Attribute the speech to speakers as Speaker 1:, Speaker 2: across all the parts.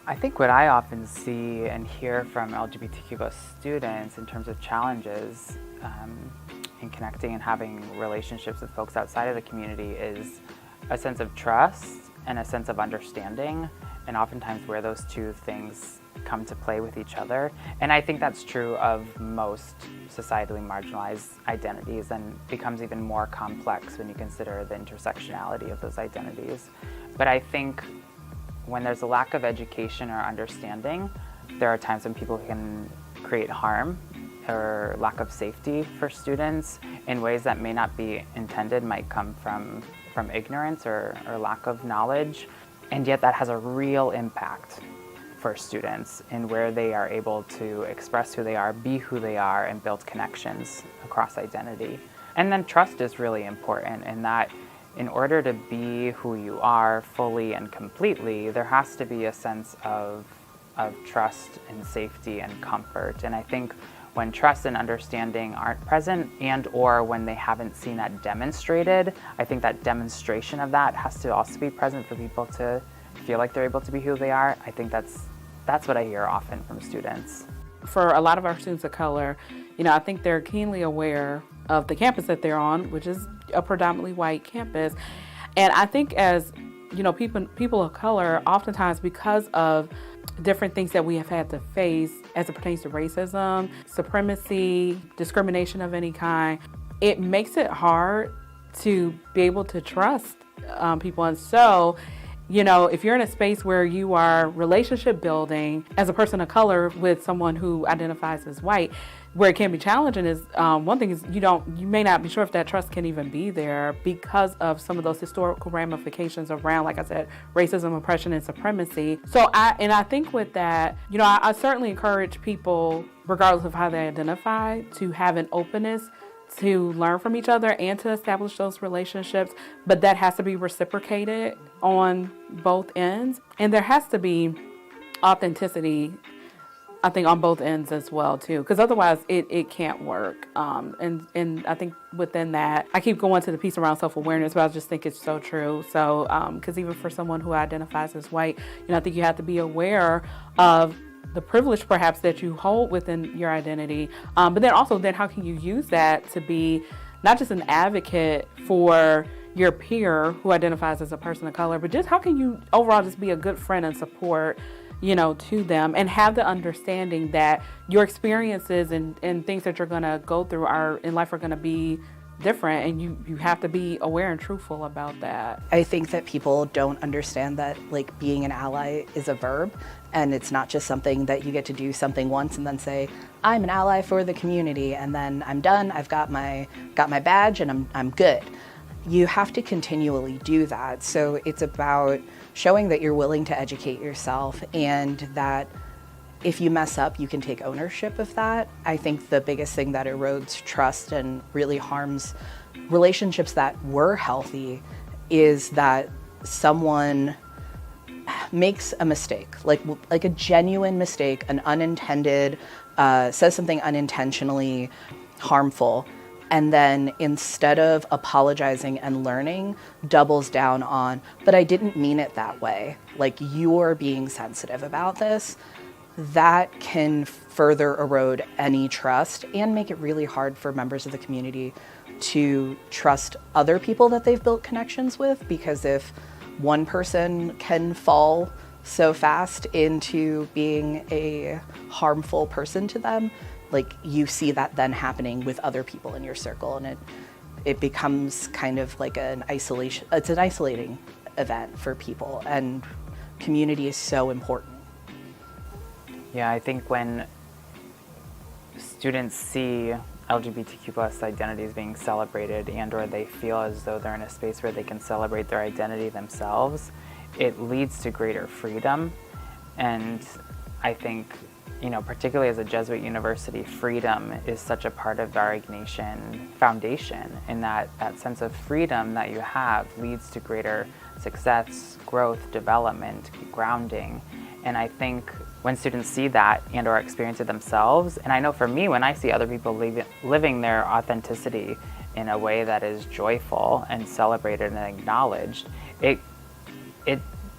Speaker 1: I think what I often see and hear from LGBTQ+ students in terms of challenges in connecting and having relationships with folks outside of the community is a sense of trust and a sense of understanding, and oftentimes where those two things come to play with each other. And I think that's true of most societally marginalized identities, and becomes even more complex when you consider the intersectionality of those identities. But I think when there's a lack of education or understanding, there are times when people can create harm or lack of safety for students in ways that may not be intended, might come from ignorance or lack of knowledge. And yet that has a real impact for students in where they are able to express who they are, be who they are, and build connections across identity. And then trust is really important in that in order to be who you are fully and completely, there has to be a sense of trust and safety and comfort. And I think when trust and understanding aren't present, and or when they haven't seen that demonstrated, I think that demonstration of that has to also be present for people to feel like they're able to be who they are. I think that's what I hear often from students.
Speaker 2: For a lot of our students of color, I think they're keenly aware of the campus that they're on, which is a predominantly white campus. And I think as, people of color, oftentimes because of different things that we have had to face as it pertains to racism, supremacy, discrimination of any kind, it makes it hard to be able to trust people. And so, if you're in a space where you are relationship building as a person of color with someone who identifies as white, where it can be challenging is, one thing is you may not be sure if that trust can even be there because of some of those historical ramifications around, like I said, racism, oppression, and supremacy. So I think with that, I certainly encourage people, regardless of how they identify, to have an openness to learn from each other and to establish those relationships, but that has to be reciprocated on both ends. And there has to be authenticity, I think, on both ends as well too, because otherwise it can't work. And I think within that, I keep going to the piece around self-awareness, but I just think it's so true. So, because even for someone who identifies as white, I think you have to be aware of the privilege perhaps that you hold within your identity, but then also how can you use that to be not just an advocate for your peer who identifies as a person of color, but just how can you overall just be a good friend and support to them, and have the understanding that your experiences and things that you're going to go through in life are going to be different, and you have to be aware and truthful about that.
Speaker 3: I think that people don't understand that being an ally is a verb, and it's not just something that you get to do something once and then say, I'm an ally for the community, and then I'm done, I've got my badge and I'm good. You have to continually do that. So it's about showing that you're willing to educate yourself, and that if you mess up, you can take ownership of that. I think the biggest thing that erodes trust and really harms relationships that were healthy is that someone makes a mistake, like a genuine mistake, an unintended, says something unintentionally harmful, and then instead of apologizing and learning, doubles down on, but I didn't mean it that way. You're being sensitive about this. That can further erode any trust and make it really hard for members of the community to trust other people that they've built connections with, because if one person can fall so fast into being a harmful person to them, you see that then happening with other people in your circle, and it becomes kind of like it's an isolating event for people, and community is so important.
Speaker 1: Yeah, I think when students see LGBTQ+ identities being celebrated, and or they feel as though they're in a space where they can celebrate their identity themselves, it leads to greater freedom. And I think, particularly as a Jesuit university, freedom is such a part of our Ignatian foundation, in that sense of freedom that you have leads to greater success, growth, development, grounding. And I think when students see that and or experience it themselves, and I know for me, when I see other people living their authenticity in a way that is joyful and celebrated and acknowledged, it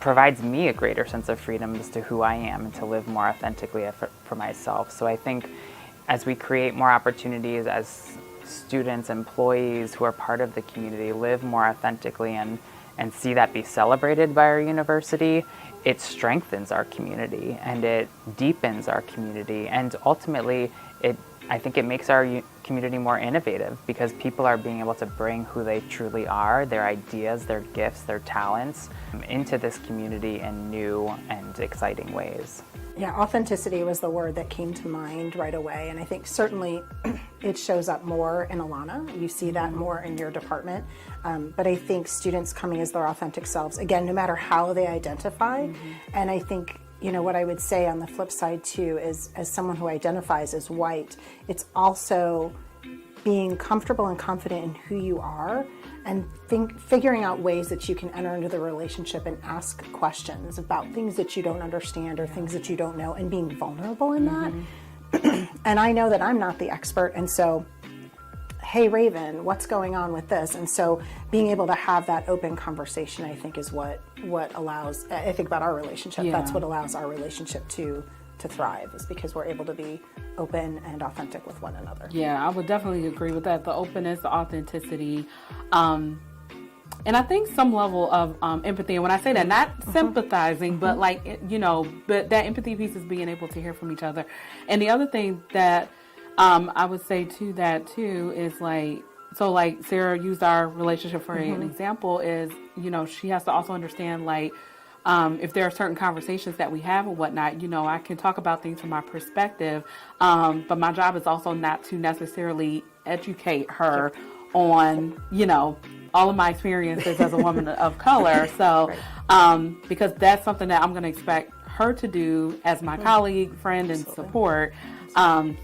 Speaker 1: provides me a greater sense of freedom as to who I am and to live more authentically for myself. So I think as we create more opportunities as students, employees who are part of the community, live more authentically and see that be celebrated by our university, it strengthens our community and it deepens our community, and ultimately I think it makes our community more innovative because people are being able to bring who they truly are, their ideas, their gifts, their talents into this community in new and exciting ways.
Speaker 4: Yeah, authenticity was the word that came to mind right away. And I think certainly it shows up more in Alana. You see that more in your department. But I think students coming as their authentic selves, again, no matter how they identify. And I think, you know, what I would say on the flip side too is, as someone who identifies as white, it's also being comfortable and confident in who you are and figuring out ways that you can enter into the relationship and ask questions about things that you don't understand or things that you don't know, and being vulnerable in that. And I know that I'm not the expert, and so, hey Raven, what's going on with this? And so being able to have that open conversation, I think, is what allows, I think about our relationship, that's what allows our relationship to thrive, is because we're able to be open and authentic with one another.
Speaker 2: Yeah, I would definitely agree with that. The openness, the authenticity, and I think some level of empathy. And when I say that, not sympathizing, but like, you know, but that empathy piece is being able to hear from each other. And the other thing that I would say to that too is like, so like Sarah used our relationship for an example, is, you know, she has to also understand like, if there are certain conversations that we have and whatnot, you know, I can talk about things from my perspective, but my job is also not to necessarily educate her on, you know, all of my experiences as a woman of color. So, because that's something that I'm going to expect her to do as my colleague, friend, and support. I'm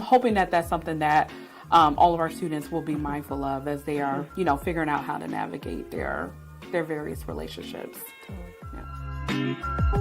Speaker 2: hoping that that's something that all of our students will be mindful of as they are, you know, figuring out how to navigate their various relationships. Yeah.